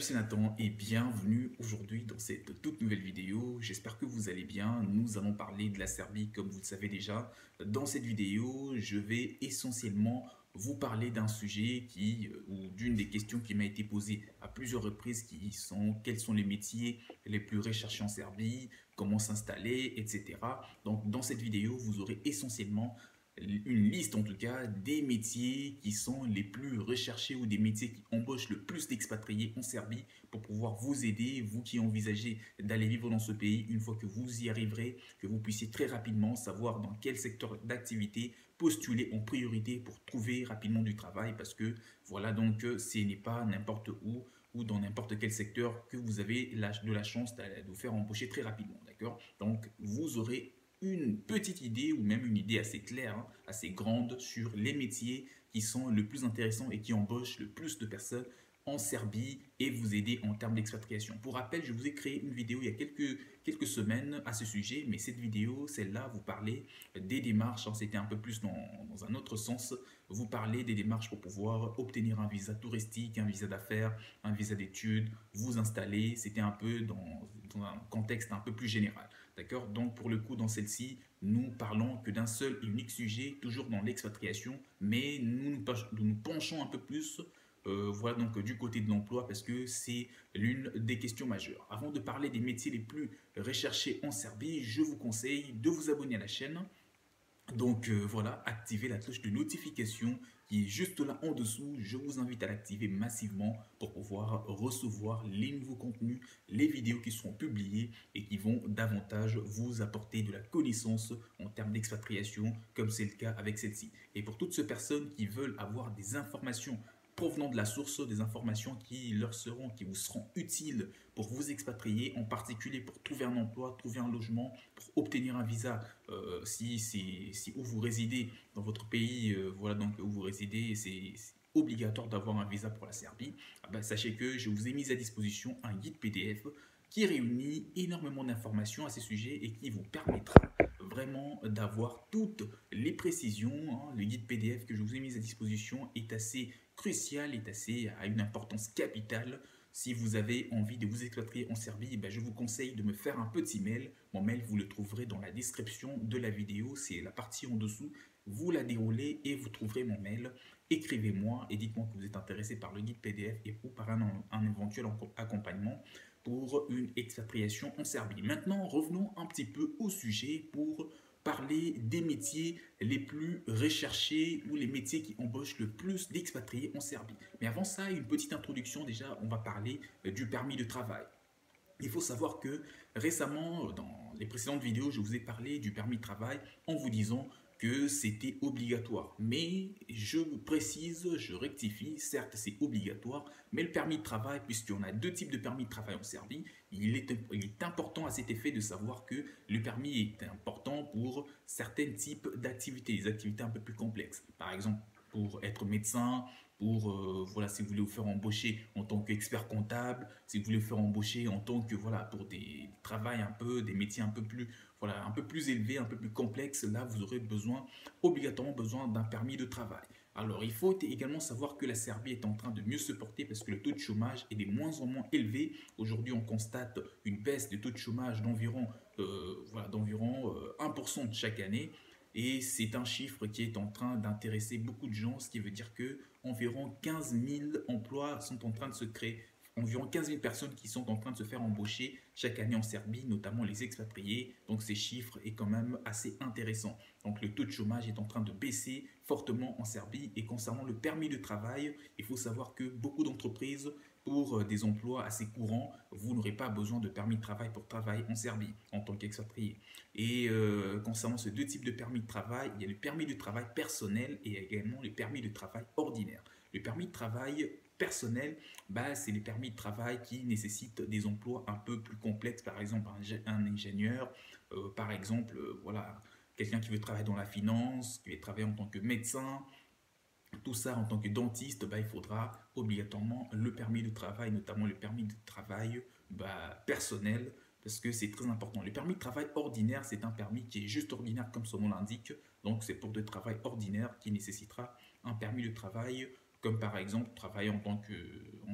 c'est Nathan et bienvenue aujourd'hui dans cette toute nouvelle vidéo. J'espère que vous allez bien. Nous allons parler de la Serbie comme vous le savez déjà. Dans cette vidéo, je vais essentiellement vous parler d'un sujet ou d'une des questions qui m'a été posée à plusieurs reprises qui sont quels sont les métiers les plus recherchés en Serbie, comment s'installer, etc. Donc dans cette vidéo, vous aurez essentiellement une liste en tout cas des métiers qui sont les plus recherchés ou des métiers qui embauchent le plus d'expatriés en Serbie pour pouvoir vous aider, vous qui envisagez d'aller vivre dans ce pays, une fois que vous y arriverez, que vous puissiez très rapidement savoir dans quel secteur d'activité postuler en priorité pour trouver rapidement du travail parce que voilà donc ce n'est pas n'importe où ou dans n'importe quel secteur que vous avez de la chance de vous faire embaucher très rapidement, d'accord? Donc vous aurez une petite idée ou même une idée assez claire, hein, assez grande sur les métiers qui sont le plus intéressants et qui embauchent le plus de personnes en Serbie et vous aider en termes d'expatriation. Pour rappel, je vous ai créé une vidéo il y a quelques semaines à ce sujet, mais cette vidéo, celle-là, vous parlez des démarches, hein, c'était un peu plus dans un autre sens, vous parlez des démarches pour pouvoir obtenir un visa touristique, un visa d'affaires, un visa d'études, vous installer, c'était un peu dans un contexte un peu plus général. D'accord? Donc, pour le coup, dans celle-ci, nous parlons que d'un seul et unique sujet, toujours dans l'expatriation, mais nous penchons un peu plus voilà donc du côté de l'emploi parce que c'est l'une des questions majeures. Avant de parler des métiers les plus recherchés en Serbie, je vous conseille de vous abonner à la chaîne. Donc voilà, activez la cloche de notification qui est juste là en dessous. Je vous invite à l'activer massivement pour pouvoir recevoir les nouveaux contenus, les vidéos qui seront publiées et qui vont davantage vous apporter de la connaissance en termes d'expatriation, comme c'est le cas avec celle-ci. Et pour toutes ces personnes qui veulent avoir des informations provenant de la source, des informations qui vous seront utiles pour vous expatrier, en particulier pour trouver un emploi, trouver un logement, pour obtenir un visa si où vous résidez dans votre pays, voilà donc où vous résidez, c'est obligatoire d'avoir un visa pour la Serbie. Ah ben, sachez que je vous ai mis à disposition un guide PDF qui réunit énormément d'informations à ces sujets et qui vous permettra vraiment d'avoir toutes les précisions, hein. Le guide PDF que je vous ai mis à disposition est assez crucial, à une importance capitale. Si vous avez envie de vous expatrier en Serbie, eh ben, je vous conseille de me faire un petit mail. Mon mail, vous le trouverez dans la description de la vidéo. C'est la partie en dessous. Vous la déroulez et vous trouverez mon mail. Écrivez-moi et dites-moi que vous êtes intéressé par le guide PDF et ou par un éventuel accompagnement pour une expatriation en Serbie. Maintenant, revenons un petit peu au sujet pour parler des métiers les plus recherchés ou les métiers qui embauchent le plus d'expatriés en Serbie. Mais avant ça, une petite introduction. Déjà, on va parler du permis de travail. Il faut savoir que récemment, dans les précédentes vidéos, je vous ai parlé du permis de travail en vous disant que c'était obligatoire. Mais je précise, je rectifie, certes c'est obligatoire, mais le permis de travail, puisqu'on a deux types de permis de travail en Serbie, il est important à cet effet de savoir que le permis est important pour certains types d'activités, des activités un peu plus complexes. Par exemple, pour être médecin, pour voilà, si vous voulez vous faire embaucher en tant qu'expert comptable, si vous voulez vous faire embaucher en tant que voilà, pour des travails un peu, des métiers un peu plus voilà, un peu plus élevés, un peu plus complexes, là vous aurez obligatoirement besoin d'un permis de travail. Alors il faut également savoir que la Serbie est en train de mieux se porter parce que le taux de chômage est de moins en moins élevé. Aujourd'hui on constate une baisse du taux de chômage d'environ voilà, 1% chaque année. Et c'est un chiffre qui est en train d'intéresser beaucoup de gens, ce qui veut dire que environ 15 000 emplois sont en train de se créer, environ 15 000 personnes qui sont en train de se faire embaucher chaque année en Serbie, notamment les expatriés. Donc ces chiffres est quand même assez intéressant. Donc le taux de chômage est en train de baisser fortement en Serbie. Et concernant le permis de travail, il faut savoir que beaucoup d'entreprises pour des emplois assez courants, vous n'aurez pas besoin de permis de travail pour travailler en Serbie en tant qu'expatrié. Et concernant ces deux types de permis de travail, il y a le permis de travail personnel et également le permis de travail ordinaire. Le permis de travail personnel, bah, c'est les permis de travail qui nécessitent des emplois un peu plus complexes, par exemple un ingénieur, par exemple, voilà, quelqu'un qui veut travailler dans la finance, qui veut travailler en tant que médecin, tout ça en tant que dentiste, bah, il faudra obligatoirement le permis de travail, notamment le permis de travail bah, personnel, parce que c'est très important. Le permis de travail ordinaire, c'est un permis qui est juste ordinaire comme son nom l'indique, donc c'est pour de travail ordinaire qui nécessitera un permis de travail comme par exemple travailler en tant que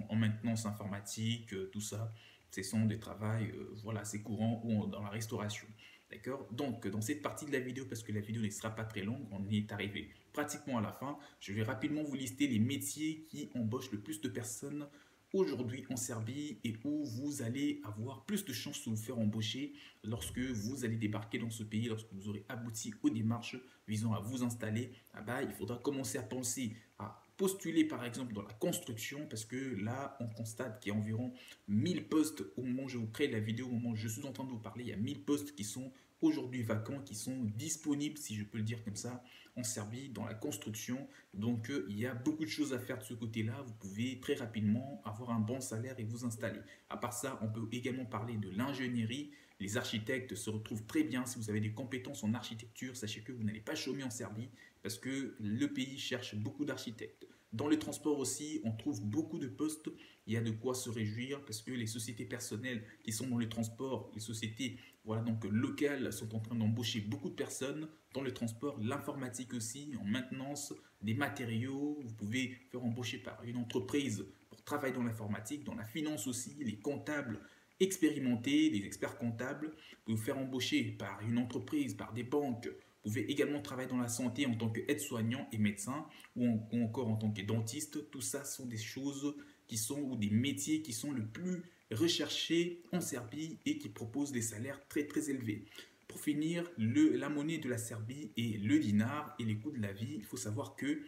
en maintenance informatique, tout ça. Ce sont des travails voilà, assez courants ou dans la restauration. D'accord? Donc, dans cette partie de la vidéo, parce que la vidéo ne sera pas très longue, on y est arrivé pratiquement à la fin. Je vais rapidement vous lister les métiers qui embauchent le plus de personnes aujourd'hui en Serbie et où vous allez avoir plus de chances de vous faire embaucher lorsque vous allez débarquer dans ce pays, lorsque vous aurez abouti aux démarches visant à vous installer. Ah bah, il faudra commencer à penser à postuler par exemple dans la construction parce que là on constate qu'il y a environ 1000 postes au moment où je vous crée la vidéo, au moment où je suis en train de vous parler, il y a 1000 postes qui sont aujourd'hui vacants, qui sont disponibles, si je peux le dire comme ça, en Serbie, dans la construction. Donc, il y a beaucoup de choses à faire de ce côté-là. Vous pouvez très rapidement avoir un bon salaire et vous installer. À part ça, on peut également parler de l'ingénierie. Les architectes se retrouvent très bien. Si vous avez des compétences en architecture, sachez que vous n'allez pas chômer en Serbie parce que le pays cherche beaucoup d'architectes. Dans les transports aussi, on trouve beaucoup de postes. Il y a de quoi se réjouir parce que les sociétés personnelles qui sont dans les transports, les sociétés voilà, donc locales sont en train d'embaucher beaucoup de personnes dans le transport, l'informatique aussi, en maintenance des matériaux. Vous pouvez faire embaucher par une entreprise pour travailler dans l'informatique, dans la finance aussi, les comptables expérimentés, les experts comptables. Vous pouvez vous faire embaucher par une entreprise, par des banques. Vous pouvez également travailler dans la santé en tant qu'aide-soignant et médecin ou encore en tant que dentiste. Tout ça sont des choses qui sont ou des métiers qui sont le plus recherchés en Serbie et qui proposent des salaires très très élevés. Pour finir, la monnaie de la Serbie est le dinar et les coûts de la vie. Il faut savoir que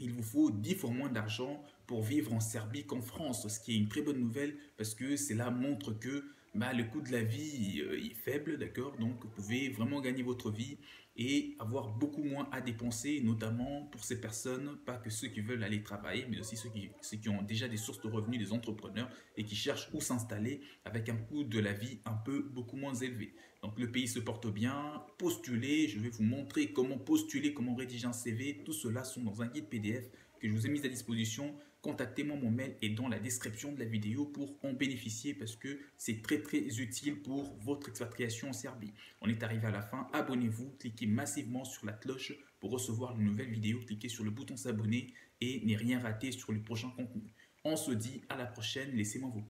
il vous faut 10 fois moins d'argent pour vivre en Serbie qu'en France, ce qui est une très bonne nouvelle parce que cela montre que bah, le coût de la vie est faible, d'accord? Donc vous pouvez vraiment gagner votre vie et avoir beaucoup moins à dépenser, notamment pour ces personnes, pas que ceux qui veulent aller travailler, mais aussi ceux qui ont déjà des sources de revenus, des entrepreneurs et qui cherchent où s'installer avec un coût de la vie un peu beaucoup moins élevé. Donc le pays se porte bien, postulez, je vais vous montrer comment postuler, comment rédiger un CV, tout cela sont dans un guide PDF que je vous ai mis à disposition. Contactez-moi, mon mail est dans la description de la vidéo pour en bénéficier parce que c'est très très utile pour votre expatriation en Serbie. On est arrivé à la fin, abonnez-vous, cliquez massivement sur la cloche pour recevoir une nouvelle vidéo, cliquez sur le bouton s'abonner et ne rien rater sur le prochain contenu. On se dit à la prochaine, laissez-moi vous